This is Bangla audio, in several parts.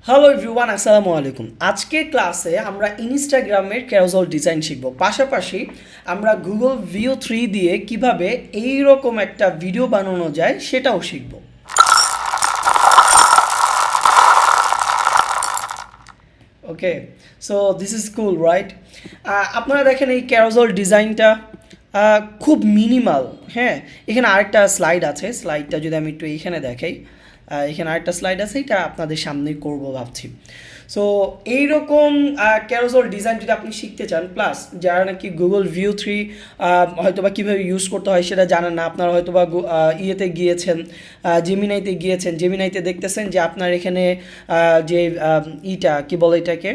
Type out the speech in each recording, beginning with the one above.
হ্যালো এভরিওয়ান, আসসালামু আলাইকুম। আজকের ক্লাসে আমরা ইনস্টাগ্রামের ক্যারোজেল ডিজাইন শিখব, পাশাপাশি আমরা গুগল ভিও 3 দিয়ে কিভাবে এই রকম একটা ভিডিও বানানো যায় সেটাও শিখব। Okay, so this is cool right. আপনারা দেখেন এই ক্যারোজেল ডিজাইনটা খুব মিনিমাল। হ্যাঁ, এখানে আরেকটা স্লাইড আছে, স্লাইডটা যদি আমি একটু এইখানে দেখাই, এখানে আরেকটা স্লাইড আছে, এটা আপনাদের সামনেই করব ভাবছি। সো এইরকম ক্যারোজেল ডিজাইন যদি আপনি শিখতে চান, প্লাস যারা নাকি গুগল ভিউ 3 হয়তো বা কীভাবে ইউজ করতে হয় সেটা জানেন না, আপনারা হয়তো বা ইয়েতে গিয়েছেন, জেমিনাইতে গিয়েছেন, জেমিনাইতে দেখতেছেন যে আপনার এখানে যে ইটা কী বলে এটাকে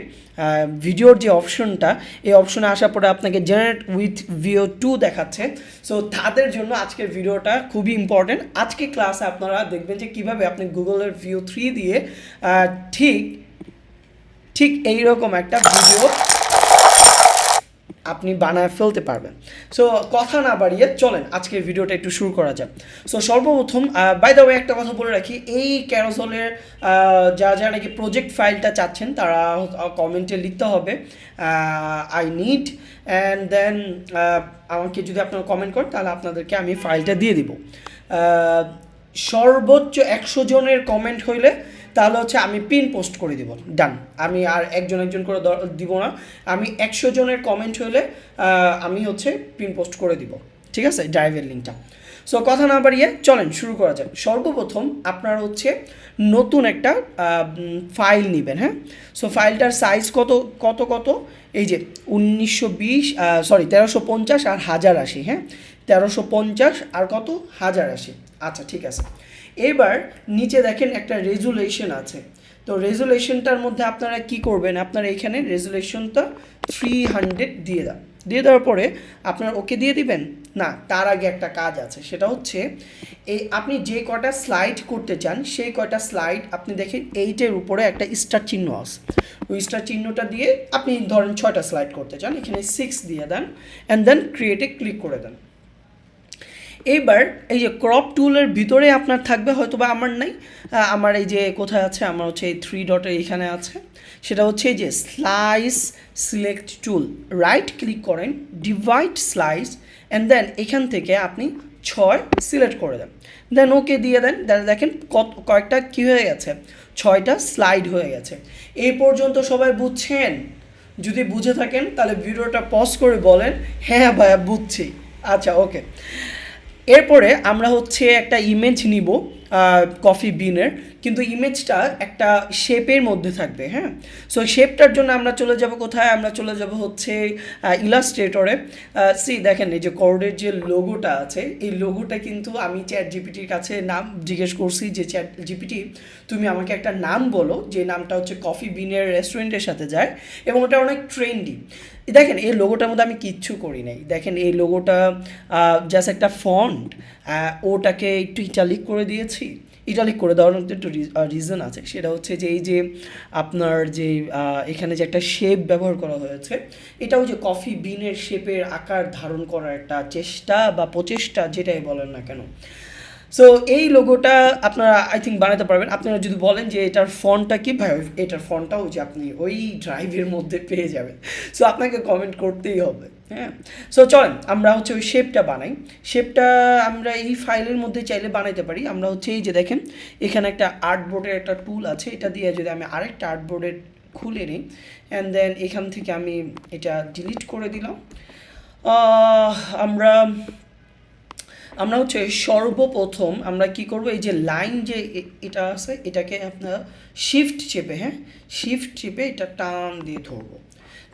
ভিডিওর যে অপশনটা, এই অপশনে আসার পরে আপনাকে জেনারেট উইথ ভিও 2 দেখাচ্ছে। সো তাদের জন্য আজকের ভিডিওটা খুবই ইম্পর্টেন্ট। আজকে ক্লাসে আপনারা দেখবেন যে কীভাবে আপনি গুগলের ভিও 3 দিয়ে ঠিক এইরকম একটা ভিডিও আপনি বানায় ফেলতে পারবেন। সো কথা না বাড়িয়ে চলেন আজকের ভিডিওটা একটু শুরু করা যাক। সো সর্বপ্রথম বাই দ্য ওয়ে একটা কথা বলে রাখি, এই ক্যারোজেলের যারা নাকি প্রজেক্ট ফাইলটা চাচ্ছেন তারা কমেন্টে লিখতে হবে আই নিড, অ্যান্ড দেন আমাকে যদি আপনারা কমেন্ট করেন তাহলে আপনাদেরকে আমি ফাইলটা দিয়ে দিব। সর্বোচ্চ 100 জনের কমেন্ট হইলে তাহলে হচ্ছে আমি পিন পোস্ট করে দিব, ডান। আমি আর একজন করে দিব না, আমি 100 জনের কমেন্ট হলে আমি হচ্ছে পিন পোস্ট করে দিব, ঠিক আছে, ড্রাইভের লিঙ্কটা। সো কথা না বাড়িয়ে চলেন শুরু করা যাক। সর্বপ্রথম আপনার হচ্ছে নতুন একটা ফাইল নেবেন। হ্যাঁ, সো ফাইলটার সাইজ কত এই যে 1350 আর 1080। হ্যাঁ, 1350 আর কত 1080। আচ্ছা, ঠিক আছে। এবার নিচে দেখেন একটা রেজুলেশন আছে, তো রেজুলেশনটার মধ্যে আপনারা কি করবেন, আপনারা এখানে রেজুলেশনটা 300 দিয়ে দেওয়ার পরে আপনার ওকে দিয়ে দিবেন না, তার আগে একটা কাজ আছে, সেটা হচ্ছে এই আপনি যে কয়টা স্লাইড করতে চান সেই কয়টা স্লাইড আপনি দেখেন এইটার উপরে একটা স্টার চিহ্ন আছে, ওই স্টার চিহ্নটা দিয়ে আপনি ধরেন 6টা স্লাইড করতে চান, এখানে 6 দিয়ে দেন, অ্যান্ড দেন ক্রিয়েটে ক্লিক করে দেন। এইবার এই যে ক্রপ টুলের ভিতরে আপনার থাকবে, হয়তো বা আমার নাই, আমার এই যে কোথায় আছে, আমার হচ্ছে এই 3 ডটের এইখানে আছে, সেটা হচ্ছে এই যে স্লাইস সিলেক্ট টুল, রাইট ক্লিক করেন, ডিভাইড স্লাইস, অ্যান্ড দেন এখান থেকে আপনি 6 সিলেক্ট করে দেন, দেন ওকে দিয়ে দেন। দেখেন কয়েকটা কী হয়ে গেছে, 6টা স্লাইড হয়ে গেছে। এই পর্যন্ত সবাই বুঝছেন? যদি বুঝে থাকেন তাহলে ভিডিওটা পজ করে বলেন হ্যাঁ ভাইয়া বুঝছি। আচ্ছা, ওকে। এরপরে আমরা হচ্ছে একটা ইমেজ নিব কফি বিনের, কিন্তু ইমেজটা একটা শেপের মধ্যে থাকবে। হ্যাঁ, সো শেপটার জন্য আমরা চলে যাব কোথায়, আমরা চলে যাব হচ্ছে ইলাস্ট্রেটরে। দেখেন এই যে কর্ডের যে লোগোটা আছে, এই লোগোটা কিন্তু আমি চ্যাট জিপিটির কাছে নাম জিজ্ঞেস করছি যে চ্যাট জিপিটি তুমি আমাকে একটা নাম বলো যে নামটা হচ্ছে কফি বিনের রেস্টুরেন্টের সাথে যায় এবং ওটা অনেক ট্রেন্ডি। দেখেন এই লোগোটার মধ্যে আমি কিচ্ছু করি নাই, দেখেন এই লোগোটা জাস্ট একটা ফন্ট, ওটাকে একটু ইটালিক করে দিয়েছি। ইটালিক করে দেওয়ার মধ্যে একটু রিজন আছে, সেটা হচ্ছে যে এই যে আপনার যে এখানে যে একটা শেপ ব্যবহার করা হয়েছে, এটাও যে কফি বিনের শেপের আকার ধারণ করার একটা চেষ্টা বা প্রচেষ্টা, যেটাই বলেন না কেন। সো এই লোগোটা আপনারা আই থিঙ্ক বানাতে পারবেন। আপনারা যদি বলেন যে এটার ফন্টটা কী, ভাই এটার ফন্টটাও যে আপনি ওই ড্রাইভের মধ্যে পেয়ে যাবেন, সো আপনাকে কমেন্ট করতেই হবে। হ্যাঁ, সো চলেন আমরা হচ্ছে ওই শেপটা বানাই। শেপটা আমরা এই ফাইলের মধ্যে চাইলে বানাইতে পারি। আমরা হচ্ছে এই যে দেখেন এখানে একটা আর্টবোর্ডের একটা টুল আছে, এটা দিয়ে যদি আমি আরেকটা আর্টবোর্ডের খুলে নিই, অ্যান্ড দেন এখান থেকে আমি এটা ডিলিট করে দিলাম। আমরা হচ্ছে সর্বপ্রথম আমরা কি করব, এই যে লাইন যে এটা আছে এটাকে আপনার শিফট চেপে, হ্যাঁ শিফট চেপে এটা টান দিয়ে ধরবো।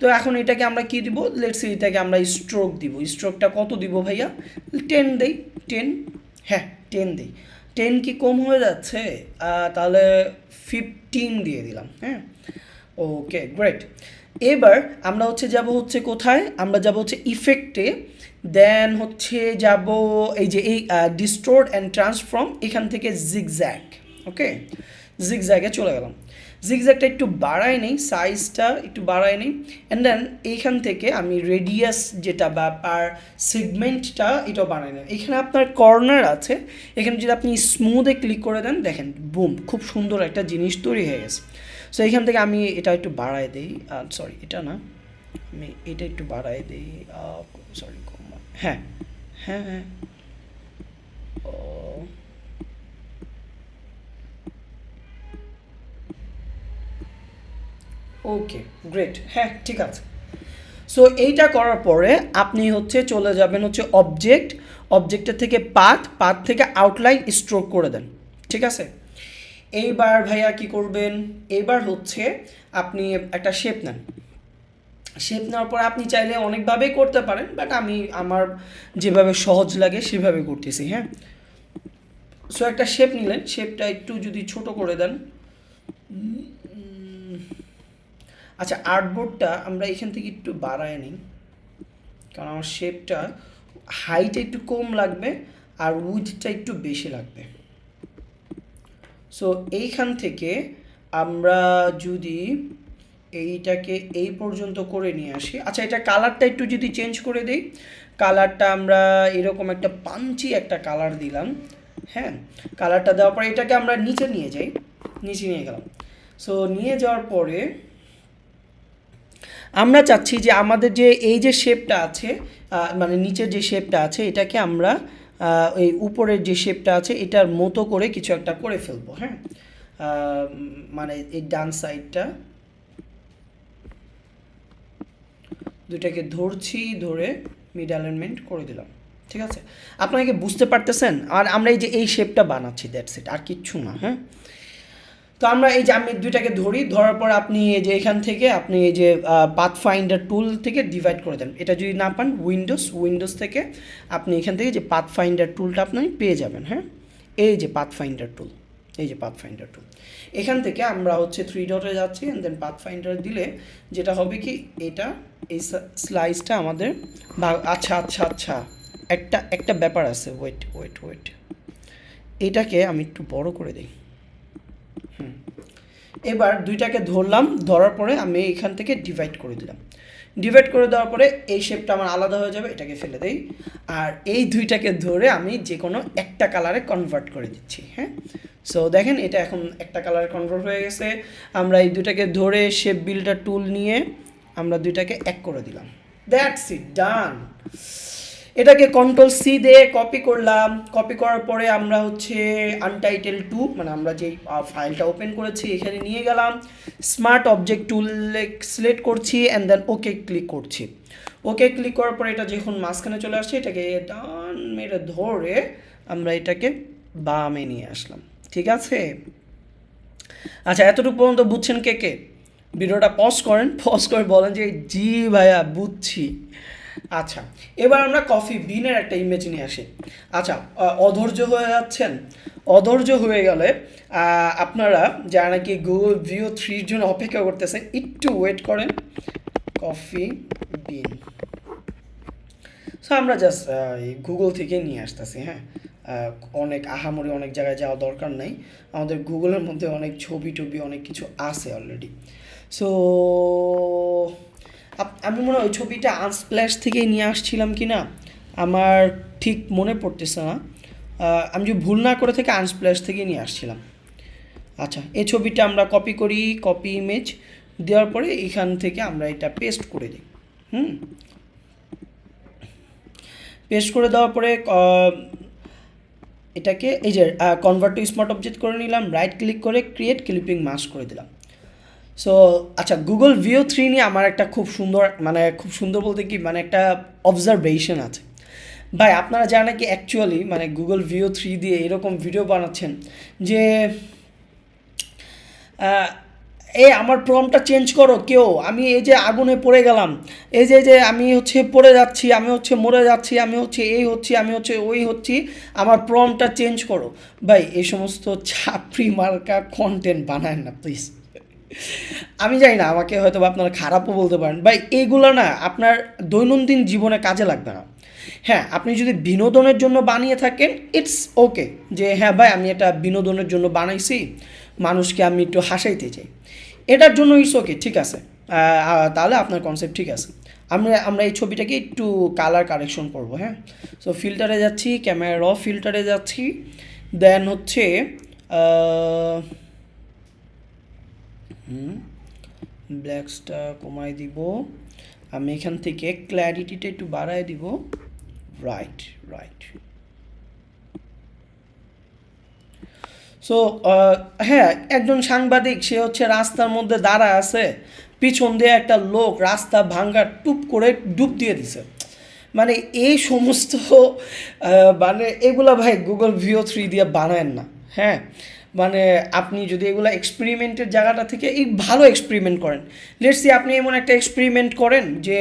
তো এখন এটাকে আমরা কি দিব, লেটস সে এটাকে আমরা স্ট্রোক দিব। স্ট্রোকটা কত দিব ভাইয়া, 10 দেই, 10, হ্যাঁ 10 দেই। 10 কি কম হয়ে যাচ্ছে, তাহলে 15 দিয়ে দিলাম। হ্যাঁ, ওকে গ্রেট। এবার আমরা হচ্ছে যাব হচ্ছে কোথায়, আমরা যাব হচ্ছে ইফেক্টে, দেন হচ্ছে যাব এই যে এই ডিস্টোর্ট অ্যান্ড ট্রান্সফর্ম, এখান থেকে জিগজ্যাগ। ওকে, জিগজ্যাগে চলে গেলাম। জিগজ্যাগটা একটু বাড়াই নেই, সাইজটা একটু বাড়াই নেই, অ্যান্ড দেন এইখান থেকে আমি রেডিয়াস যেটা বা পার সেগমেন্টটা এটাও বাড়াই নেই। এখানে আপনার কর্নার আছে, এখানে যদি আপনি স্মুথে ক্লিক করে দেন, দেখেন বুম, খুব সুন্দর একটা জিনিস তৈরি হয়ে গেছে। সো এখান থেকে আমি এটা একটু বাড়ায় দিই, সরি এটা না, আমি এটা একটু বাড়ায় দিই, সরি হ্যাঁ হ্যাঁ হ্যাঁ ওকে গ্রেট, হ্যাঁ ঠিক আছে। সো এইটা করার পরে আপনি হচ্ছে চলে যাবেন হচ্ছে অবজেক্টের থেকে পাথ থেকে আউটলাইন স্ট্রোক করে দেন, ঠিক আছে। এইবার ভাইয়া কি করবেন, এইবার হচ্ছে আপনি একটা শেপ নেন, শেপ নেওয়ার পর আপনি চাইলে অনেকভাবেই করতে পারেন, বাট আমি আমার যেভাবে সহজ লাগে সেভাবে করতেছি, হ্যাঁ। সো একটা শেপ নিলেন, শেপটা একটু যদি ছোট করে দেন, আচ্ছা আর্টবোর্ডটা আমরা এখান থেকে একটু বাড়ায় নিই, কারণ আমার শেপটা হাইট একটু কম লাগবে আর উইথটা একটু বেশি লাগবে। সো এইখান থেকে আমরা যদি এইটাকে এই পর্যন্ত করে নিয়ে আসি, আচ্ছা এটা কালারটা একটু যদি চেঞ্জ করে দিই, কালারটা আমরা এরকম একটা পাঞ্চি একটা কালার দিলাম, হ্যাঁ। কালারটা দেওয়ার পরে এটাকে আমরা নিচে নিয়ে যাই, নিচে নিয়ে গেলাম। সো নিয়ে যাওয়ার পরে আমরা চাচ্ছি যে আমাদের যে এই যে শেপটা আছে, মানে নিচের যে শেপটা আছে এটাকে আমরা এই উপরের যে শেপটা আছে এটার মতো করে কিছু একটা করে ফেলবো, হ্যাঁ। মানে এই ডান সাইডটা দুইটাকে ধরছি, ধরে মিড অ্যালাইনমেন্ট করে দিলাম, ঠিক আছে। আপনাকে বুঝতে পারতেছেন? আর আমরা এই যে এই শেপটা বানাচ্ছি, দ্যাটস ইট, আর কিচ্ছু না, হ্যাঁ। তো আমরা এই যে আমি দুইটাকে ধরি, ধরার পর আপনি এই যে এখান থেকে আপনি এই যে পাথ ফাইন্ডার টুল থেকে ডিভাইড করে দেন। এটা যদি না পান উইন্ডোজ থেকে আপনি এখান থেকে যে পাথ ফাইন্ডার টুলটা আপনি পেয়ে যাবেন, হ্যাঁ। এই যে পাথ ফাইন্ডার টুল, এই যে পাথ ফাইন্ডার টুল, এখান থেকে আমরা হচ্ছে 3 ডটে যাচ্ছি অ্যান্ড দেন পাথ ফাইন্ডার দিলে যেটা হবে কি, এটা এই স্লাইসটা আমাদের আচ্ছা আচ্ছা আচ্ছা একটা ব্যাপার আছে, ওয়েট এটাকে আমি একটু বড় করে দিই। এবার দুইটাকে ধরলাম, ধরার পরে আমি এখান থেকে ডিভাইড করে দিলাম, ডিভাইড করে দেওয়ার পরে এই শেপটা আমার আলাদা হয়ে যাবে, এটাকে ফেলে দেই। আর এই দুইটাকে ধরে আমি যে কোনো একটা কালারে কনভার্ট করে দিচ্ছি, হ্যাঁ। সো দেখেন এটা এখন একটা কালারে কনভার্ট হয়ে গেছে। আমরা এই দুইটাকে ধরে শেপ বিল্ডার টুল নিয়ে আমরা দুইটাকে এক করে দিলাম, দ্যাটস ইট, ডান। এটাকে কন্ট্রোল সি দিয়ে কপি করলাম, কপি করার পরে আমরা হচ্ছে আনটাইটেল 2 মানে আমরা যেই ফাইলটা ওপেন করেছি এখানে নিয়ে গেলাম, স্মার্ট অবজেক্ট টুল সিলেক্ট করছি অ্যান্ড দেন ওকে ক্লিক করছি। ওকে ক্লিক করার পরে এটা যখন মাঝখানে চলে আসছে এটাকে ডান মেরে ধরে আমরা এটাকে বামে নিয়ে আসলাম, ঠিক আছে। আচ্ছা এতটুকু পর্যন্ত বুঝছেন কে? ভিডিওটা পজ করেন, পজ করে বলেন যে জি ভাইয়া বুঝছি। আচ্ছা এবার আমরা কফি বিনের একটা ইমেজ নিয়ে আসি। আচ্ছা অধৈর্য হয়ে যাচ্ছেন, অধৈর্য হয়ে গেলে আপনারা যারা নাকি গুগল ভিউ 3 জন্য অপেক্ষা করতেছেন একটু ওয়েট করেন, কফি বিন। সো আমরা জাস্ট গুগল থেকে নিয়ে আসতেছি, হ্যাঁ। অনেক আহামরি অনেক জায়গায় যাওয়া দরকার নেই, আমাদের গুগলের মধ্যে অনেক ছবি টবি অনেক কিছু আছে অলরেডি। সো আমি মনে হয় ওই ছবিটা আনস্প্ল্যাশ থেকেই নিয়ে আসছিলাম কি না আমার ঠিক মনে পড়তেছে না, আমি যদি ভুল না করে থেকে আনস্প্ল্যাশ থেকেই নিয়ে আসছিলাম। আচ্ছা এই ছবিটা আমরা কপি করি, কপি ইমেজ দেওয়ার পরে এখান থেকে আমরা এটা পেস্ট করে দিই, পেস্ট করে দেওয়ার পরে এটাকে এই যে কনভার্ট টু স্মার্ট অবজেক্ট করে নিলাম, রাইট ক্লিক করে ক্রিয়েট ক্লিপিং মাস্ক করে দিলাম। সো আচ্ছা গুগল ভিউ 3 নিয়ে আমার একটা খুব সুন্দর বলতে কি মানে একটা অবজারভেশন আছে ভাই। আপনারা যারা নাকি অ্যাকচুয়ালি মানে গুগল ভিউ 3 দিয়ে এরকম ভিডিও বানাচ্ছেন যে এই আমার প্রম্পটটা চেঞ্জ করো কেউ, আমি এই যে আগুনে পড়ে গেলাম, এই যে আমি হচ্ছে পড়ে যাচ্ছি, আমি হচ্ছে মরে যাচ্ছি, আমি হচ্ছে এই হচ্ছি, আমি হচ্ছে ওই হচ্ছি, আমার প্রম্পটটা চেঞ্জ করো। ভাই এই সমস্ত ছাপড়ি মার্কা কন্টেন্ট বানায় না প্লিজ। আমি জানি না, আমাকে হয়তো আপনারা খারাপও বলতে পারেন ভাই, এইগুলো না আপনার দৈনন্দিন জীবনে কাজে লাগবে না। হ্যাঁ আপনি যদি বিনোদনের জন্য বানিয়ে থাকেন ইটস ওকে, যে হ্যাঁ ভাই আমি এটা বিনোদনের জন্য বানাইছি, মানুষকে আমি একটু হাসাইতে চাই, এটার জন্য ইটস ওকে, ঠিক আছে। তাহলে আপনার কনসেপ্ট ঠিক আছে। আমরা এই ছবিটাকে একটু কালার কারেকশন করব, হ্যাঁ। সো ফিল্টারে যাচ্ছি, ক্যামেরা র ফিল্টারে যাচ্ছি, দেন হচ্ছে ব্ল্যাকসটা কমাই দিব, আমি এখান থেকে ক্ল্যারিটিটা একটু বাড়ায় দিব। Right right. সো হ্যাঁ, একজন সাংবাদিক সে হচ্ছে রাস্তার মধ্যে দাঁড়ায় আছে, পিছন দিয়ে একটা লোক রাস্তা ভাঙ্গা টুপ করে ডুব দিয়ে দিছে। মানে এই সমস্ত মানে এগুলা ভাই গুগল ভিও 3 দিয়ে বানায়েন না। হ্যাঁ, মানে আপনি যদি এগুলো এক্সপেরিমেন্টের জায়গাটা থেকে এই ভালো এক্সপেরিমেন্ট করেন, লেটস সি আপনি এমন একটা এক্সপেরিমেন্ট করেন যে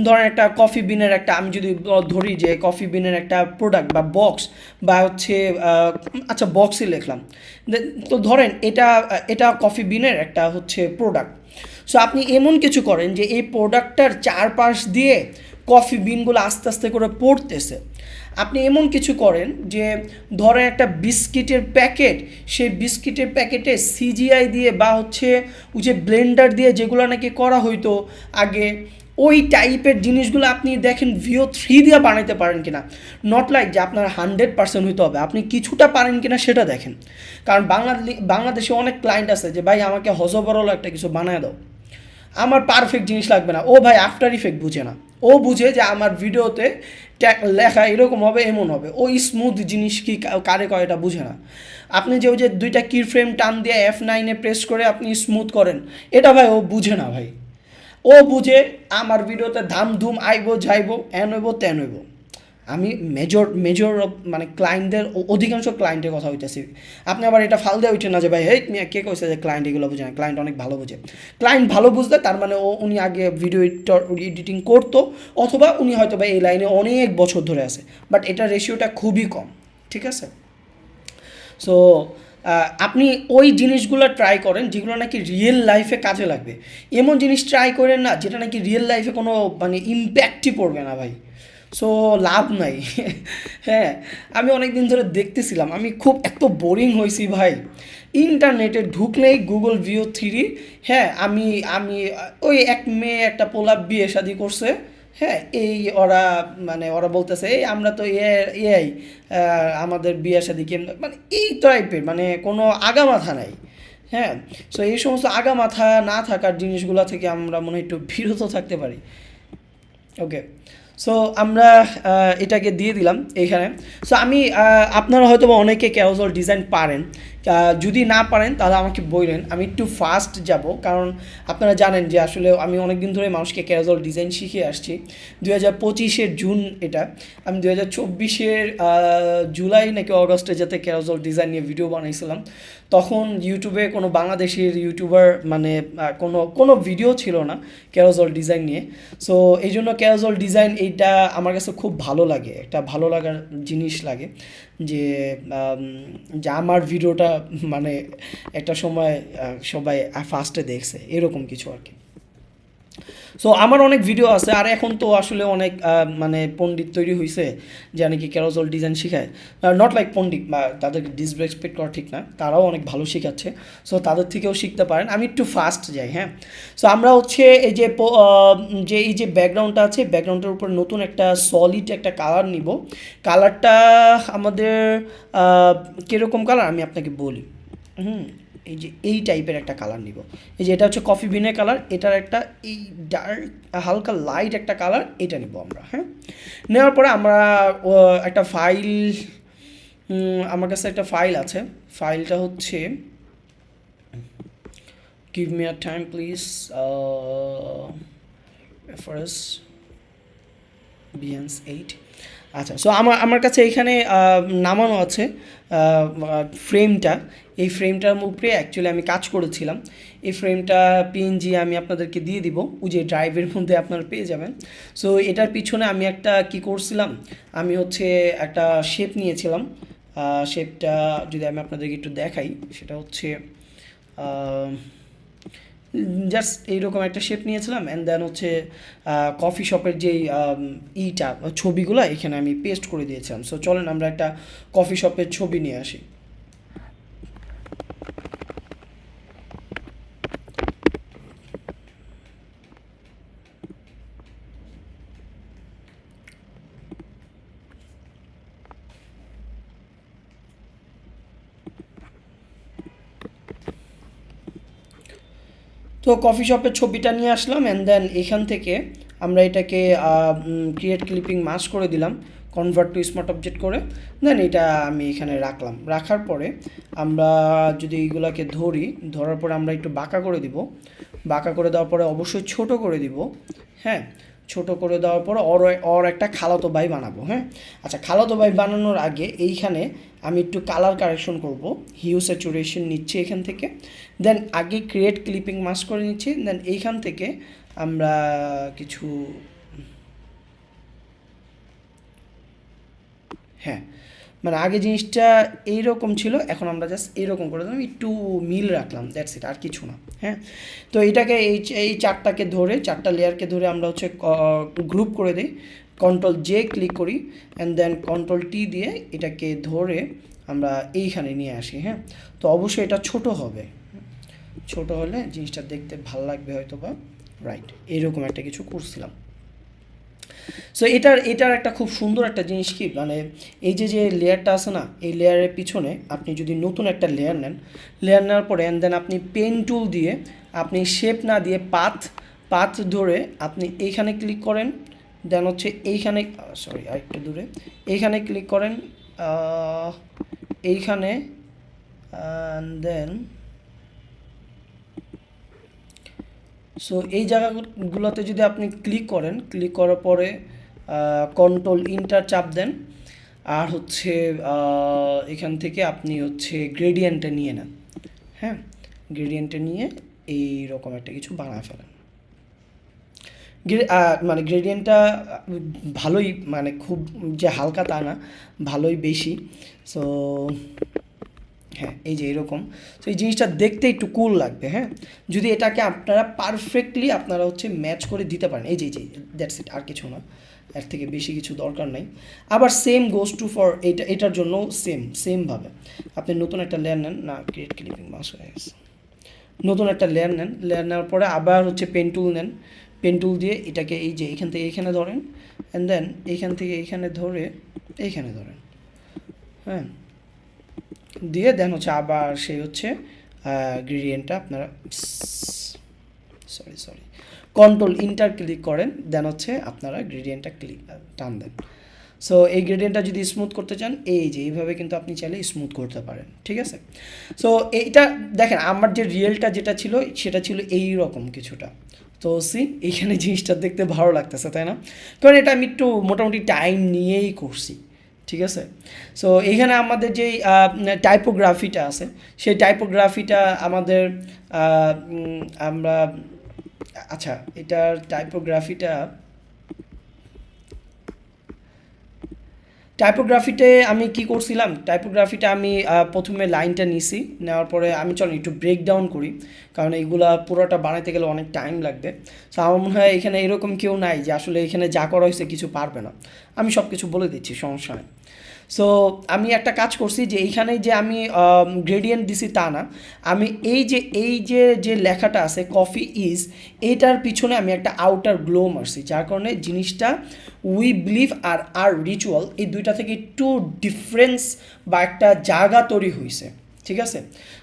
ধরেন একটা কফি বিনের একটা, আমি যদি ধরি যে কফি বিনের একটা প্রোডাক্ট বা বক্স বা হচ্ছে আচ্ছা বক্সই লিখলাম, তো ধরেন এটা এটা কফি বিনের একটা হচ্ছে প্রোডাক্ট। সো আপনি এমন কিছু করেন যে এই প্রোডাক্টটার চারপাশ দিয়ে কফি বিনগুলো আস্তে আস্তে করে পড়তেছে। আপনি এমন কিছু করেন যে ধরেন একটা বিস্কিটের প্যাকেট, সেই বিস্কিটের প্যাকেটে সিজিআই দিয়ে বা হচ্ছে ওই যে ব্লেন্ডার দিয়ে যেগুলো নাকি করা হইতো আগে, ওই টাইপের জিনিসগুলো আপনি দেখেন ভিও 3 দিয়ে বানাইতে পারেন কিনা। নট লাইক যে আপনার 100% হইতে হবে, আপনি কিছুটা পারেন কিনা সেটা দেখেন। কারণ বাংলাদেশে অনেক ক্লায়েন্ট আছে যে ভাই আমাকে হজবরল একটা কিছু বানায় দাও, আমার পারফেক্ট জিনিস লাগবে না। ও ভাই আফটার ইফেক্ট বুঝে না, ও বুঝে যে আমার ভিডিওতে লেখা এরকম হবে এমন হবে, ও স্মুথ জিনিস কি কারে কয় এটা বুঝে না। আপনি যে ওই যে দুইটা কি ফ্রেম টান দিয়ে F9 প্রেস করে আপনি স্মুথ করেন, এটা ভাই ও বুঝে না ভাই। ও বুঝে আমার ভিডিওতে ধাম ধুম আইবো যাইবো, এন হইব তেন হইব। আমি মেজর মানে ক্লায়েন্টদের অধিকাংশ ক্লায়েন্টের কথা হইতেছি। আপনি আবার এটা ফাল দিয়ে উঠে না যে ভাই হেই মিয়া কে কইছে যে ক্লায়েন্ট এগুলো বুঝে না। ক্লায়েন্ট অনেক ভালো বুঝে। ক্লায়েন্ট ভালো বুঝলে তার মানে উনি আগে ভিডিও এডিটিং করতো, অথবা উনি হয়তো বা এই লাইনে অনেক বছর ধরে আছে, বাট এটা রেশিওটা খুবই কম। ঠিক আছে? সো আপনি ওই জিনিসগুলো ট্রাই করেন যেগুলো নাকি রিয়েল লাইফে কাজে লাগবে। এমন জিনিস ট্রাই করেন না যেটা নাকি রিয়েল লাইফে কোনো মানে ইম্প্যাক্টই পড়বে না ভাই। সো লাভ নাই। হ্যাঁ, আমি অনেক দিন ধরে দেখতেছিলাম, আমি খুব এত বোরিং হয়েছি ভাই। ইন্টারনেটে ঢুকলেই গুগল ভিও 3। হ্যাঁ, আমি আমি ওই এক মেয়ে একটা পোলা বিয়ে শাদি করছে। হ্যাঁ, এই ওরা মানে ওরা বলতেছে এই আমরা তো এআই আমাদের বিয়ে শাদি কেমন, মানে এই টাইপের, মানে কোনো আগামাথা নাই। হ্যাঁ, সো এই সমস্ত আগামাথা না থাকার জিনিসগুলো থেকে আমরা মনে হয় একটু বিরত থাকতে পারি। ওকে, সো আমরা এটাকে দিয়ে দিলাম এখানে। সো আমি আপনারা হয়তো বা অনেকে ক্যারোজল ডিজাইন পারেন, যদি না পারেন তাহলে আমাকে বললেন, আমি একটু ফাস্ট যাব। কারণ আপনারা জানেন যে আসলে আমি অনেক দিন ধরে মানুষকে ক্যারোজল ডিজাইন শিখিয়ে আসছি। 2025-এর জুন এটা, আমি 2024-এর জুলাই নাকি অগস্টে যাতে ক্যারোজল ডিজাইন নিয়ে ভিডিও বানাইছিলাম, তখন ইউটিউবে কোনো বাংলাদেশের ইউটিউবার মানে কোনো ভিডিও ছিল না ক্যারোজল ডিজাইন নিয়ে। সো এই জন্য ক্যারোজল ডিজাইন এইটা আমার কাছে খুব ভালো লাগে, একটা ভালো লাগার জিনিস লাগে যে যে আমার ভিডিওটা মানে একটা সময় সবাই ফার্স্টে দেখছে, এরকম কিছু আর কি। সো আমার অনেক ভিডিও আছে, আর এখন তো আসলে অনেক মানে পণ্ডিত তৈরি হয়েছে যা নাকি ক্যারোজল ডিজাইন শেখায়। নট লাইক পণ্ডিত বা তাদেরকে ডিসরেসপেক্ট করা ঠিক না, তারাও অনেক ভালো শেখাচ্ছে। সো তাদের থেকেও শিখতে পারেন। আমি একটু ফাস্ট যাই। হ্যাঁ, সো আমরা হচ্ছে এই যে এই যে ব্যাকগ্রাউন্ডটা আছে, ব্যাকগ্রাউন্ডের উপর নতুন একটা সলিড একটা কালার নিব। কালারটা আমাদের কীরকম কালার আমি আপনাকে বলি। এই যে এই টাইপের একটা কালার নিব। এই যে এটা হচ্ছে কফি বিনের কালার, এটার একটা এই ডার্ক হালকা লাইট একটা কালার, এটা নিব আমরা। হ্যাঁ, নেওয়ার পরে আমরা একটা ফাইল, আমার কাছে একটা ফাইল আছে। ফাইলটা হচ্ছে give me a time please, reference BS8। আচ্ছা, সো আমার কাছে এখানে নামানো আছে ফ্রেমটা। এই ফ্রেমটার উপরে অ্যাকচুয়ালি আমি কাজ করেছিলাম। এই ফ্রেমটা PNG আমি আপনাদেরকে দিয়ে দিব, ওই যে ড্রাইভের মধ্যে আপনারা পেয়ে যাবেন। সো এটার পিছনে আমি একটা কি করছিলাম, আমি হচ্ছে একটা শেপ নিয়েছিলাম। শেপটা যদি আমি আপনাদেরকে একটু দেখাই, সেটা হচ্ছে জাস্ট এইরকম একটা শেপ নিয়েছিলাম, অ্যান্ড দেন হচ্ছে কফি শপের যেই ছবিগুলো এখানে আমি পেস্ট করে দিয়েছিলাম। সো চলেন আমরা একটা কফি শপের ছবি নিয়ে আসি। তো কফি শপের ছবিটা নিয়ে আসলাম অ্যান্ড দেন এখান থেকে আমরা এটাকে ক্রিয়েট ক্লিপিং মাস্ক করে দিলাম, কনভার্ট টু স্মার্ট অবজেক্ট করে। দেন এটা আমি এখানে রাখলাম। রাখার পরে আমরা যদি এইগুলাকে ধরার পরে আমরা একটু বাঁকা করে দিব। বাঁকা করে দেওয়ার পরে অবশ্যই ছোট করে দিব। হ্যাঁ, ছোট করে দেওয়ার পর ওর একটা খালাতো ভাই বানাবো। হ্যাঁ, আচ্ছা, খালাতো ভাই বানানোর আগে এইখানে আমি একটু কালার কারেকশন করব। হিউ স্যাচুরেশন নিচ্ছি এখান থেকে, দেন আগে ক্রিয়েট ক্লিপিং মাস্ক করে নিচ্ছি, দেন এইখান থেকে আমরা কিছু, হ্যাঁ, মানে আগে জিনিসটা এইরকম ছিল, এখন আমরা জাস্ট এইরকম করে দিলাম, একটু মিল রাখলাম, দ্যাটস ইট, আর কিছু না। হ্যাঁ, তো এটাকে এই চারটাকে ধরে, চারটা লেয়ারকে ধরে আমরা হচ্ছে গ্রুপ করে দিই, কন্ট্রোল জে ক্লিক করি অ্যান্ড দেন কন্ট্রোল টি দিয়ে এটাকে ধরে আমরা এইখানে নিয়ে আসি। হ্যাঁ, তো অবশ্যই এটা ছোট হবে, ছোট হলে জিনিসটা দেখতে ভালো লাগবে হয়তো বা, রাইট, এরকম একটা কিছু করছিলাম। সো এটার একটা খুব সুন্দর একটা জিনিস কি, মানে এই যে লেয়ারটা আছে না, এই লেয়ারের পিছনে আপনি যদি নতুন একটা লেয়ার নেন, লেয়ার নেওয়ার পরে অ্যান্ড দেন আপনি পেন টুল দিয়ে আপনি শেপ না দিয়ে পাথ ধরে আপনি এইখানে ক্লিক করেন, দেন হচ্ছে এইখানে, সরি আরেকটু দূরে, এইখানে ক্লিক করেন, এইখানে, দেন সো এই জায়গাগুলোতে যদি আপনি ক্লিক করেন, ক্লিক করার পরে কন্ট্রোল ইন্টার চাপ দেন, আর হচ্ছে এখান থেকে আপনি হচ্ছে গ্রেডিয়েন্টে নিয়ে নেন। হ্যাঁ, গ্রেডিয়েন্টে নিয়ে এই রকম একটা কিছু বানায় ফেলেন। মানে গ্রেডিয়েন্টটা ভালোই, মানে খুব যে হালকা তা না, ভালোই বেশি। সো হ্যাঁ, এই যে এরকম, তো এই জিনিসটা দেখতে একটু কুল লাগবে। হ্যাঁ, যদি এটাকে আপনারা পারফেক্টলি আপনারা হচ্ছে ম্যাচ করে দিতে পারেন, এই যে দ্যাটস ইট, আর কিছু না, এর থেকে বেশি কিছু দরকার নাই। আবার সেম গোজ টু ফর এটার জন্য সেমভাবে আপনি নতুন একটা লেয়ার নেন, না ক্রিয়েট ক্লিপিং মাস্ক হয়ে গেছে, নতুন একটা লেয়ার নেন, লেয়ার নেওয়ার পরে আবার হচ্ছে পেন টুল নেন, পেন টুল দিয়ে এটাকে এই যে এইখান থেকে এইখানে ধরেন অ্যান্ড দেন এইখান থেকে এইখানে ধরে এইখানে ধরেন। হ্যাঁ, দিয়ে দেন হচ্ছে আবার সেই হচ্ছে গ্রেডিয়েন্টটা আপনারা, সরি কন্ট্রোল ইন্টার ক্লিক করেন, দেন হচ্ছে আপনারা গ্রেডিয়েন্টটা টান দেন। সো এই গ্রেডিয়েন্টটা যদি স্মুথ করতে চান, এই যে এইভাবে কিন্তু আপনি চাইলে স্মুথ করতে পারেন। ঠিক আছে, সো এইটা দেখেন আমার যে রিয়েলটা যেটা ছিল সেটা ছিল এই রকম কিছুটা। তো এইখানে জিনিসটা দেখতে ভালো লাগতেছে, তাই না? কারণ এটা আমি একটু মোটামুটি টাইম নিয়েই করছি। ঠিক আছে, সো এইখানে আমাদের যেই টাইপোগ্রাফিটা আছে, সেই টাইপোগ্রাফিটা আমাদের আমরা, আচ্ছা, এটার টাইপোগ্রাফিতে আমি কি করছিলাম, টাইপোগ্রাফিটা আমি প্রথমে লাইনটা নিছি, নেওয়ার পরে আমি চলো একটু ব্রেকডাউন করি, কারণ এইগুলা পুরোটা বানাইতে গেলে অনেক টাইম লাগবে। সো আমার মনে হয় এখানে এরকম কেউ নাই যে আসলে এখানে যা করা হয়েছে কিছু পারবে না, আমি সব কিছু বলে দিচ্ছি, সমস্যা নেই। সো আমি একটা কাজ করছি যে এইখানে যে আমি গ্রেডিয়েন্ট দিছি তা না, আমি এই যে লেখাটা আছে কফি ইজ, এইটার পিছনে আমি একটা আউটার গ্লো মারছি, যার কারণে জিনিসটা উই বিলিভ আর রিচুয়াল এই দুইটা থেকে একটু ডিফারেন্স বা একটা জায়গা তৈরি হয়েছে। ঠিক আছে,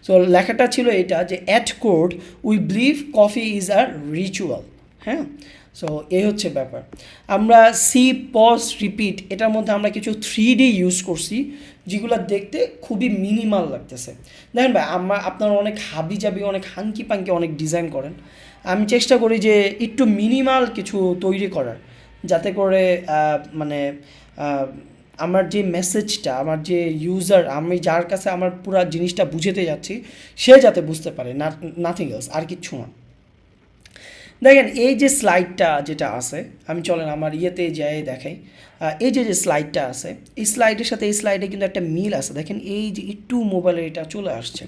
সো লেখাটা ছিল এটা যে at code we believe coffee is our ritual. হ্যাঁ, সো এই হচ্ছে ব্যাপার। আমরা সি পজ রিপিট এটার মধ্যে আমরা কিছু 3D ইউজ করছি, যেগুলো দেখতে খুবই মিনিমাল লাগতেছে। দেখেন ভাই, আপনারা অনেক হাবিজাবি, অনেক হাঙ্কি পাঙ্কি অনেক ডিজাইন করেন, আমি চেষ্টা করি যে একটু মিনিমাল কিছু তৈরি করার, যাতে করে মানে আমার যে মেসেজটা, আমার যে ইউজার, আমি যার কাছে আমার পুরো জিনিসটা বুঝাতে যাচ্ছি, সে যাতে বুঝতে পারে, নাথিং এলস, আর কিচ্ছু না। দেখেন এই যে স্লাইডটা যেটা আছে, আমি চলেন আমার ইয়েতে যাই দেখাই, এই যে স্লাইডটা আছে, এই স্লাইডের সাথে এই স্লাইডে কিন্তু একটা মিল আছে। দেখেন এই যে একটু মোবাইলে এটা চলে আসছে,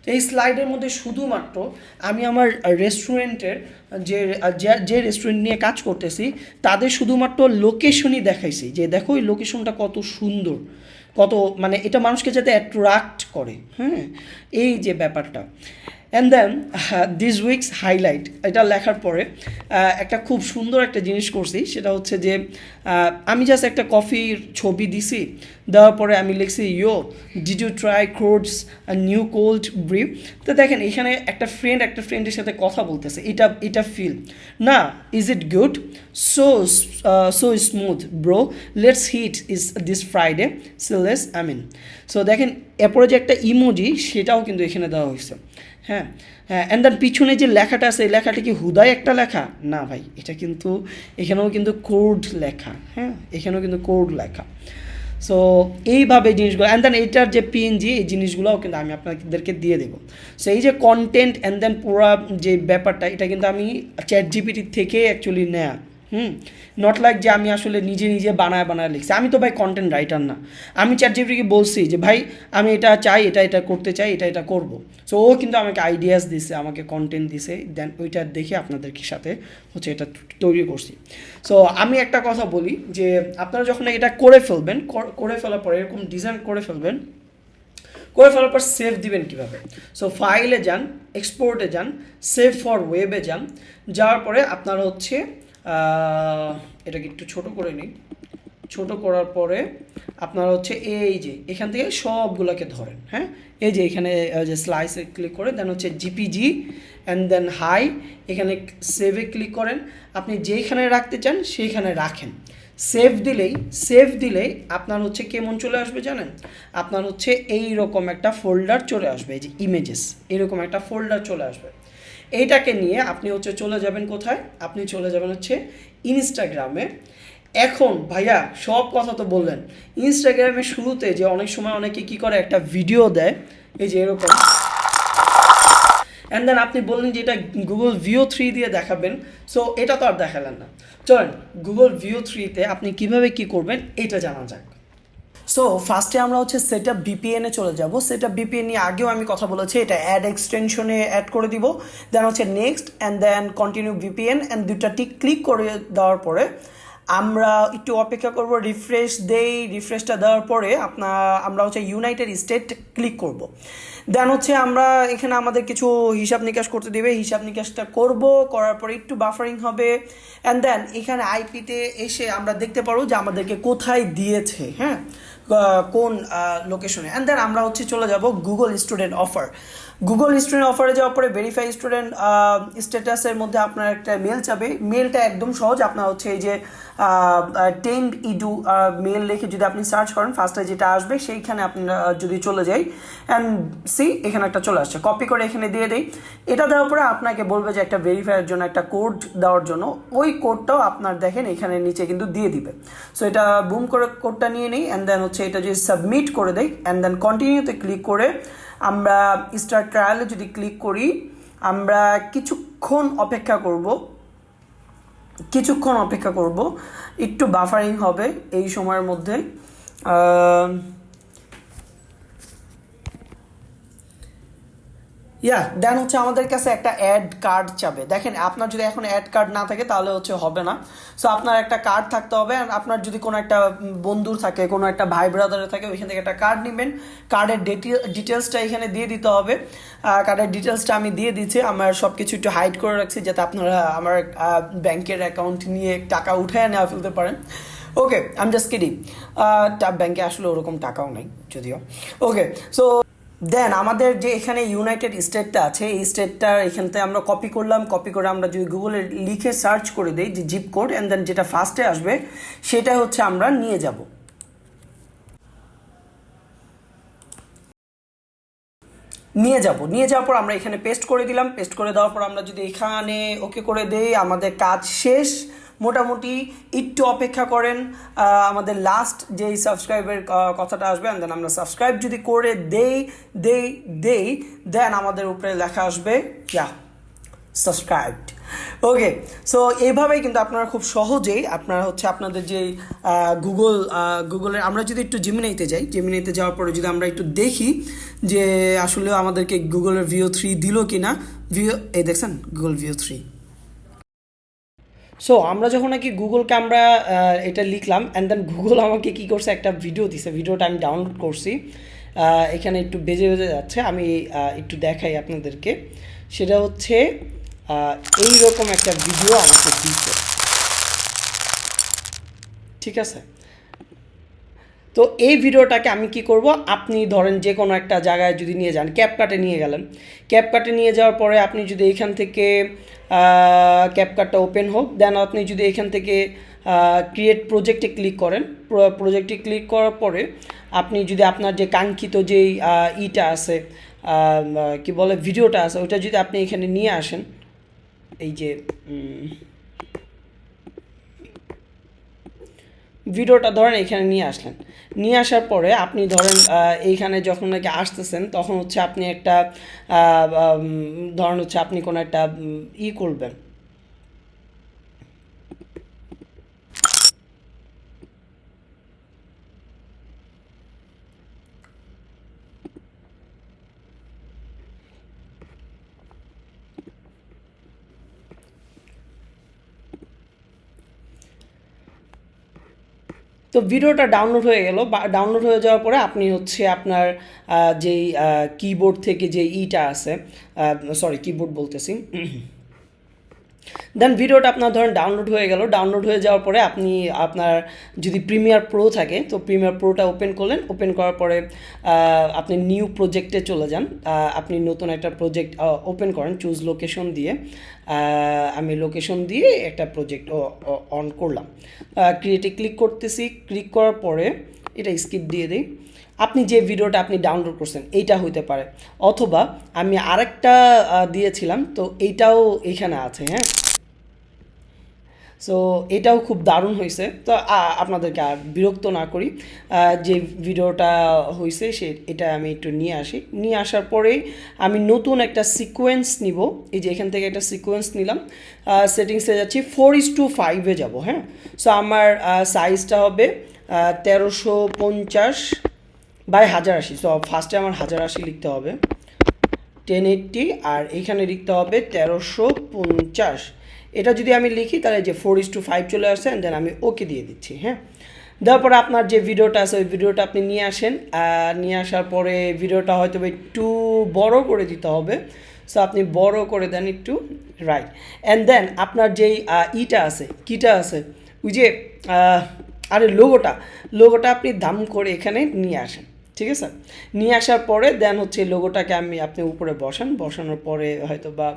তো এই স্লাইডের মধ্যে শুধুমাত্র আমি আমার রেস্টুরেন্টের যে রেস্টুরেন্ট নিয়ে কাজ করতেছি তাদের শুধুমাত্র লোকেশনই দেখাইছি, যে দেখো এই লোকেশনটা কত সুন্দর, কত মানে এটা মানুষকে যাতে অ্যাট্রাক্ট করে। হ্যাঁ, এই যে ব্যাপারটা, and then this week's highlight এটা লেখার পরে একটা খুব সুন্দর একটা জিনিস করছি, সেটা হচ্ছে যে আমি জাস্ট একটা কফির ছবি দিছি, দেওয়ার পরে আমি লিখছি yo did you try crowds new cold brew. তো দেখেন এখানে একটা ফ্রেন্ডের সাথে কথা বলতেছে, এটা ফিল না, is it good, so so smooth bro, let's hit is this Friday সিলেস আমিন। সো দেখেন এরপরে যে একটা ইমোজি সেটাও কিন্তু এখানে দেওয়া হয়েছে। হ্যাঁ হ্যাঁ, অ্যান্ড দেন পিছনে যে লেখাটা আছে এই লেখাটা কি হুদাই একটা লেখা না ভাই, এটা কিন্তু এখানেও কিন্তু কোড লেখা, হ্যাঁ এখানেও কিন্তু কোড লেখা। সো এইভাবে জিনিসগুলো, অ্যান্ড দেন এইটার যে পিএনজি এই জিনিসগুলোও কিন্তু আমি আপনাদেরকে দিয়ে দেবো। সো এই যে কন্টেন্ট অ্যান্ড দেন পুরো যে ব্যাপারটা, এটা কিন্তু আমি চ্যাট জিপিটি থেকে অ্যাকচুয়ালি নেয়া, নট লাইক যে আমি আসলে নিজে বানায় লিখছি। আমি তো ভাই কন্টেন্ট রাইটার না, আমি চ্যাট জিপিটিকে বলছি যে ভাই আমি এটা চাই, এটা করতে চাই, এটা করবো। সো ও কিন্তু আমাকে আইডিয়াস দিছে, আমাকে কন্টেন্ট দিছে, দেন ওইটা দেখে আপনাদের সাথে হচ্ছে এটা তৈরি করছি। সো আমি একটা কথা বলি যে আপনারা যখন এটা করে ফেলবেন, করে ফেলার পরে এরকম ডিজাইন করে ফেলার পর সেভ দিবেন কীভাবে। সো ফাইলে যান, এক্সপোর্টে যান, সেভ ফর ওয়েবে যান, যাওয়ার পরে আপনারা হচ্ছে এটাকে একটু ছোট করে নিই, ছোট করার পরে আপনারা হচ্ছে এই যে এখান থেকে সবগুলোকে ধরেন, হ্যাঁ এই যে এখানে যে স্লাইসে ক্লিক করে দেন হচ্ছে জিপিজি অ্যান্ড দেন হাই, এখানে সেভে ক্লিক করেন, আপনি যেইখানে রাখতে চান সেইখানে রাখেন। সেভ দিলেই আপনার হচ্ছে কেমন চলে আসবে জানেন, আপনার হচ্ছে এইরকম একটা ফোল্ডার চলে আসবে, এই যে ইমেজেস এরকম একটা ফোল্ডার চলে আসবে। এইটাকে নিয়ে আপনি হচ্ছে চলে যাবেন কোথায়, আপনি চলে যাবেন হচ্ছে ইনস্টাগ্রামে। এখন ভাইয়া সব কথা তো বললেন, ইনস্টাগ্রামের শুরুতে যে অনেক সময় অনেকে কী করে একটা ভিডিও দেয় এই যে এরকম, অ্যান্ড দেন আপনি বললেন যে এটা গুগল ভিও 3 দিয়ে দেখাবেন। সো এটা তো আর দেখালেন না, চলেন গুগল ভিও 3তে আপনি কিভাবে কি করবেন এটা জানা যাক। সো ফার্স্টে আমরা হচ্ছে সেটআপ ভিপিএনে চলে যাব। সেটআপ ভিপিএন নিয়ে আগেও আমি কথা বলেছি, এটা অ্যাড এক্সটেনশনে অ্যাড করে দিব, দেন হচ্ছে next and then continue VPN, and দুটা টিক ক্লিক করে দেওয়ার পরে আমরা একটু অপেক্ষা করব, রিফ্রেশটা দেওয়ার পরে আমরা হচ্ছে ইউনাইটেড স্টেট ক্লিক করব। দেন হচ্ছে আমরা এখানে আমাদের কিছু হিসাব নিকাশ করতে দেবে, হিসাব নিকাশটা করার পরে একটু বাফারিং হবে, অ্যান্ড দেন এখানে আইপিতে এসে আমরা দেখতে পারবো যে আমাদেরকে কোথায় দিয়েছে, হ্যাঁ কোন লোকেশনে, অ্যান্ড দেন আমরা হচ্ছে চলে যাব Google student offer. Google student অফারে যাওয়ার পরে ভেরিফাই স্টুডেন্ট স্ট্যাটাসের মধ্যে আপনার একটা মেল যাবে। মেলটা একদম সহজ, আপনার হচ্ছে এই যে 10 edu মেল লিখে যদি আপনি সার্চ করেন ফার্স্টে যেটা আসবে সেইখানে আপনারা যদি চলে যাই, অ্যান্ড সি এখানে একটা চলে আসছে, কপি করে এখানে দিয়ে দিই। এটা দেওয়ার পরে আপনাকে বলবে যে একটা ভেরিফাইয়ের জন্য একটা কোড দেওয়ার জন্য, ওই কোডটাও আপনার দেখেন এখানে নিচে কিন্তু দিয়ে দিবে। সো এটা বুম করে কোডটা নিয়ে নিই, অ্যান্ড দেন হচ্ছে এটা যদি সাবমিট করে দেই, অ্যান্ড দেন কন্টিনিউতে ক্লিক করে আমরা স্টার্ট ট্রায়ালে যদি ক্লিক করি, আমরা কিছুক্ষণ অপেক্ষা করব, একটু বাফারিং হবে এই সময়ের মধ্যে। দেন হচ্ছে আমাদের কাছে একটা অ্যাড কার্ড চাবে। দেখেন আপনার যদি এখন অ্যাড কার্ড না থাকে তাহলে হচ্ছে হবে না। সো আপনার একটা কার্ড থাকতে হবে, আর আপনার যদি কোনো একটা বন্ধুর থাকে, কোনো একটা ভাই ব্রাদারের থাকে, ওইখান থেকে একটা কার্ড নেবেন। কার্ডের ডিটেলসটা এখানে দিয়ে দিতে হবে। কার্ডের ডিটেলসটা আমি দিয়ে দিচ্ছি, আমার সব কিছু একটু হাইড করে রাখছি যাতে আপনারা আমার ব্যাংকের অ্যাকাউন্ট নিয়ে টাকা উঠায় নেওয়া ফেলতে পারেন। ওকে, আই এম জাস্ট কিডিং, ব্যাংকে আসলে ওরকম টাকাও নাই যদিও। ওকে, সো দেন আমাদের যে এখানে ইউনাইটেড স্টেটটা আছে, এই স্টেটটা এখান থেকে আমরা কপি করে আমরা যদি গুগলে লিখে সার্চ করে দিই যে জিপ কোড, অ্যান্ড দেন যেটা ফার্স্টে আসবে সেটা হচ্ছে আমরা নিয়ে যাওয়ার পর আমরা এখানে পেস্ট করে দিলাম। পেস্ট করে দেওয়ার পর আমরা যদি এখানে ওকে করে দেই, আমাদের কাজ শেষ মোটামুটি। একটু অপেক্ষা করেন, আমাদের লাস্ট যেই সাবস্ক্রাইবের কথাটা আসবে, দেন আমরা সাবস্ক্রাইব যদি করে দেই দেন আমাদের উপরে লেখা আসবে সাবস্ক্রাইবড। ওকে, সো এইভাবেই কিন্তু আপনারা খুব সহজেই আপনারা হচ্ছে আপনাদের যে গুগলের, আমরা যদি একটু জেমিনাইতে যাওয়ার পরে যদি আমরা একটু দেখি যে আসলে আমাদেরকে গুগলের ভিও 3 দিল কি না। এই দেখছেন গুগল ভিও 3। সো আমরা যখন নাকি গুগলকে আমরা এটা লিখলাম, অ্যান্ড দেন গুগল আমাকে কী করছে, একটা ভিডিও দিছে, ভিডিওটা আমি ডাউনলোড করছি। এখানে একটু বেজে বেজে যাচ্ছে, আমি একটু দেখাই আপনাদেরকে। সেটা হচ্ছে এই রকম একটা ভিডিও আমাকে দিচ্ছে, ঠিক আছে। তো এই ভিডিওটাকে আমি কি করব, আপনি ধরেন যে কোনো একটা জায়গায় যদি নিয়ে যান, ক্যাপকাটে নিয়ে গেলেন, ক্যাপকাটে নিয়ে যাওয়ার পরে আপনি যদি এখান থেকে ক্যাপকাটটা ওপেন হোক, দেন আপনি যদি এখান থেকে ক্রিয়েট প্রজেক্টে ক্লিক করেন, প্রজেক্টে ক্লিক করার পরে আপনি যদি আপনার যে কাঙ্ক্ষিত যেই ইটা আছে, কি বলে, ভিডিওটা আছে, ওইটা যদি আপনি এখানে নিয়ে আসেন, এই যে ভিডিওটা ধরেন এখানে নিয়ে আসলেন, নিয়ে আসার পরে আপনি ধরেন এইখানে যখন নাকি আসতেছেন তখন হচ্ছে আপনি একটা ধরেন হচ্ছে আপনি কোনো একটা করবেন, তো ভিডিওটা ডাউনলোড হয়ে গেল, বা ডাউনলোড হয়ে যাওয়ার পরে আপনি হচ্ছে আপনার যেই কিবোর্ড থেকে যে ইটা আছে, সরি কিবোর্ড বলতেছি, দেন ভিডিওটা আপনার ধরেন ডাউনলোড হয়ে গেল, ডাউনলোড হয়ে যাওয়ার পরে আপনি আপনার যদি প্রিমিয়ার প্রো থাকে তো প্রিমিয়ার প্রোটা ওপেন করলেন, ওপেন করার পরে আপনি নিউ প্রজেক্টে চলে যান, আপনি নতুন একটা প্রজেক্ট ওপেন করেন চুজ লোকেশন দিয়ে, আমি লোকেশন দিয়ে একটা প্রজেক্ট অন করলাম, ক্রিয়েটে ক্লিক করতেছি, ক্লিক করার পরে এটা স্কিপ দিয়ে দিই, আপনি যে ভিডিওটা আপনি ডাউনলোড করছেন এইটা হইতে পারে, অথবা আমি আরেকটা দিয়েছিলাম, তো এইটাও এখানে আছে, হ্যাঁ। সো এটাও খুব দারুণ হয়েছে। তো আপনাদেরকে আর বিরক্ত না করি, যে ভিডিওটা হয়েছে এটা আমি একটু নিয়ে আসি, নিয়ে আসার পরেই আমি নতুন একটা সিকোয়েন্স নিব, এই যে এখান থেকে একটা সিকোয়েন্স নিলাম, সেটিংসে যাচ্ছি 4:5 যাব, হ্যাঁ। সো আমার সাইজটা হবে 1350/1080, সো ফার্স্টে আমার 1080 লিখতে হবে, 1080, আর এইখানে লিখতে হবে 1350। এটা যদি আমি লিখি তাহলে যে 4:5 চলে আসছে, অ্যান্ড দেন আমি ওকে দিয়ে দিচ্ছি, হ্যাঁ। দেওয়ার পরে আপনার যে ভিডিওটা আছে ওই ভিডিওটা আপনি নিয়ে আসেন, নিয়ে আসার পরে ভিডিওটা হয়তো একটু বড় করে দিতে হবে, সো আপনি বড় করে দেন একটু, রাইট। অ্যান্ড দেন আপনার যেই ইটা আছে, কিটা আছে, ওই যে আরে লোগোটা আপনি দাম করে এখানে নিয়ে আসেন, ঠিক আছে। নিয়ে আসার পরে দেন হচ্ছে লোগোটাকে আপনি উপরে বসানোর পরে হয়তো বা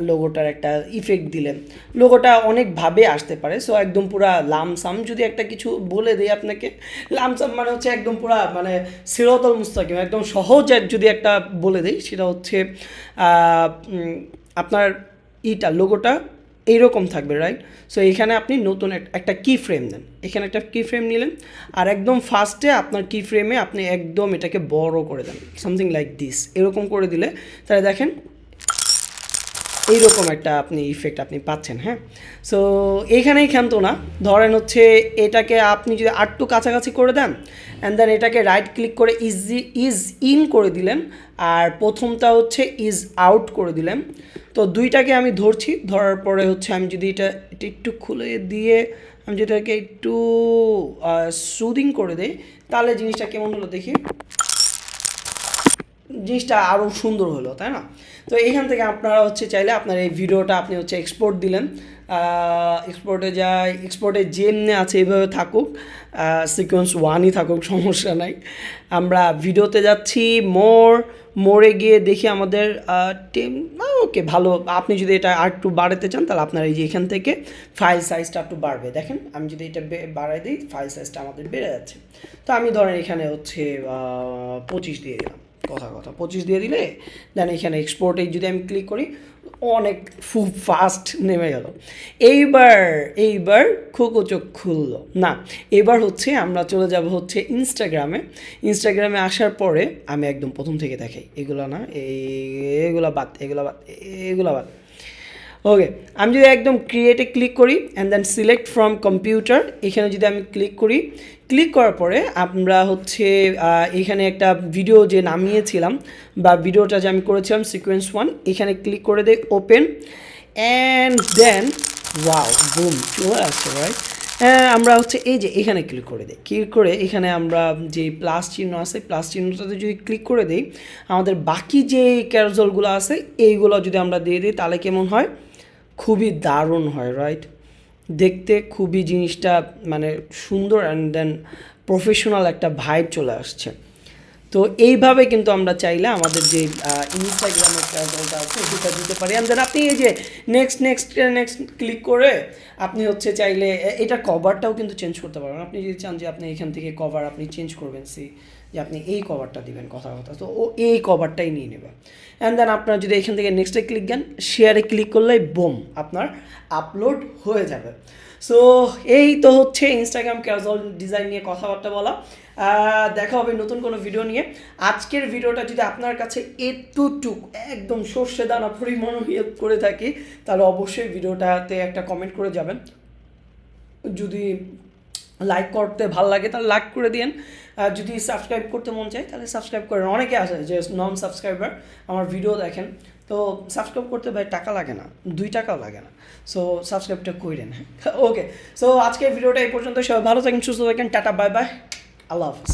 লোগোটার একটা ইফেক্ট দিলেন, লোগোটা অনেকভাবে আসতে পারে। সো একদম পুরা লামসাম যদি একটা কিছু বলে দিই আপনাকে, লামসাম মানে হচ্ছে একদম পুরা মানে সিরাতাল মুস্তাকিম, একদম সহজ যদি একটা বলে দিই, সেটা হচ্ছে আপনার লোগোটা এইরকম থাকবে, রাইট। সো এখানে আপনি নতুন একটা কি ফ্রেম দেন, এখানে একটা কি ফ্রেম নিলেন, আর একদম ফার্স্টে আপনার কি ফ্রেমে আপনি একদম এটাকে বড় করে দেন, সামথিং লাইক দিস, এরকম করে দিলে তাহলে দেখেন এইরকম একটা আপনি ইফেক্ট আপনি পাচ্ছেন, হ্যাঁ। সো এইখানেই ক্ষান্ত না, ধরেন হচ্ছে এটাকে আপনি যদি আরটু কাছাকাছি করে দেন, অ্যান্ড দেন এটাকে রাইট ক্লিক করে ইজ ইন করে দিলেন, আর প্রথমটা হচ্ছে ইজ আউট করে দিলেন। তো দুইটাকে আমি ধরছি, ধরার পরে হচ্ছে আমি যদি এটা একটু খুলে দিয়ে আমি যদি এটাকে একটু সুদিং করে দিই, তাহলে জিনিসটা কেমন হলো দেখি, জিনিসটা আরও সুন্দর হলো, তাই না। তো এইখান থেকে আপনারা হচ্ছে চাইলে আপনার এই ভিডিওটা আপনি হচ্ছে এক্সপোর্ট দিলেন, এক্সপোর্টে যেমনি আছে এইভাবে থাকুক, সিকোয়েন্স 1ই থাকুক, সমস্যা নাই। আমরা ভিডিওতে যাচ্ছি, মোড়ে গিয়ে দেখি আমাদের ওকে ভালো। আপনি যদি এটা আর একটু বাড়াতে চান তাহলে আপনার এই যে এখান থেকে ফাইল সাইজটা একটু বাড়বে, দেখেন আমি যদি এটা বাড়াই দিই ফাইল সাইজটা আমাদের বেড়ে যাচ্ছে। তো আমি ধরেন এখানে হচ্ছে 25 দিয়ে দিলাম, কথা 25 দিয়ে দিলে দেন এখানে এক্সপোর্টে যদি আমি ক্লিক করি অনেক খুব ফাস্ট নেমে গেল। এইবার চোখ খুললো না, এবার হচ্ছে আমরা চলে যাব হচ্ছে ইনস্টাগ্রামে আসার পরে আমি একদম প্রথম থেকে দেখাই, এগুলো না, এগুলো বাদ। ওকে, আমি যদি একদম ক্রিয়েটে ক্লিক করি and then select from computer, এখানে যদি আমি ক্লিক করার পরে আমরা হচ্ছে এখানে একটা ভিডিও যে নামিয়েছিলাম বা ভিডিওটা যে আমি করেছিলাম সিকোয়েন্স 1, এখানে ক্লিক করে দেই open, and then wow boom চলে আসছে, রাইট। আমরা হচ্ছে এই যে এখানে ক্লিক করে দিই, ক্লিক করে এখানে আমরা যে প্লাস চিহ্ন আছে প্লাস চিহ্নটাতে যদি ক্লিক করে দিই, আমাদের বাকি যে ক্যারোজেলগুলো আছে এইগুলো যদি আমরা দিয়ে দিই তাহলে কেমন হয়, খুবই দারুণ হয়, রাইট? দেখতে খুবই জিনিসটা মানে সুন্দর অ্যান্ড দেন প্রফেশনাল একটা ভাইব চলে আসছে। তো এইভাবে কিন্তু আমরা চাইলে আমাদের যে ইনস্টাগ্রামের ক্যারোজেলটা আছে সেটা দিতে পারি। অ্যান্ড দেন আপনি এই যে নেক্সট ক্লিক করে আপনি হচ্ছে চাইলে এটা কভারটাও কিন্তু চেঞ্জ করতে পারবেন। আপনি যদি চান যে আপনি এখান থেকে কভার আপনি চেঞ্জ করবেন, যে আপনি এই কভারটা দিবেন কথা তো ও এই কভারটাই নিয়ে নেবে। অ্যান্ড দেন আপনার যদি এখান থেকে নেক্সটে ক্লিক দেন, শেয়ারে ক্লিক করলেই বুম আপনার আপলোড হয়ে যাবে। সো এই তো হচ্ছে ইনস্টাগ্রাম ক্যাজুয়াল ডিজাইন নিয়ে কথাবার্তা বলা। দেখা হবে নতুন কোনো ভিডিও নিয়ে। আজকের ভিডিওটা যদি আপনার কাছে এতটুক একদম সর্ষে দানা পরিমাণ হেল্প করে থাকি তাহলে অবশ্যই ভিডিওটাতে একটা কমেন্ট করে যাবেন। যদি লাইক করতে ভালো লাগে তাহলে লাইক করে দিন, আর যদি সাবস্ক্রাইব করতে মন চায় তাহলে সাবস্ক্রাইব করেন। অনেকে আছে যে নন সাবস্ক্রাইবার আমার ভিডিও দেখেন, তো সাবস্ক্রাইব করতে ভাই টাকা লাগে না, 2 টাকাও লাগে না, সো সাবস্ক্রাইবটা করেন। হ্যাঁ ওকে, সো আজকের ভিডিওটা এই পর্যন্ত। সবাই ভালো থাকেন, সুস্থ থাকেন, টাটা বাই বাই, আল্লাহ হাফিজ।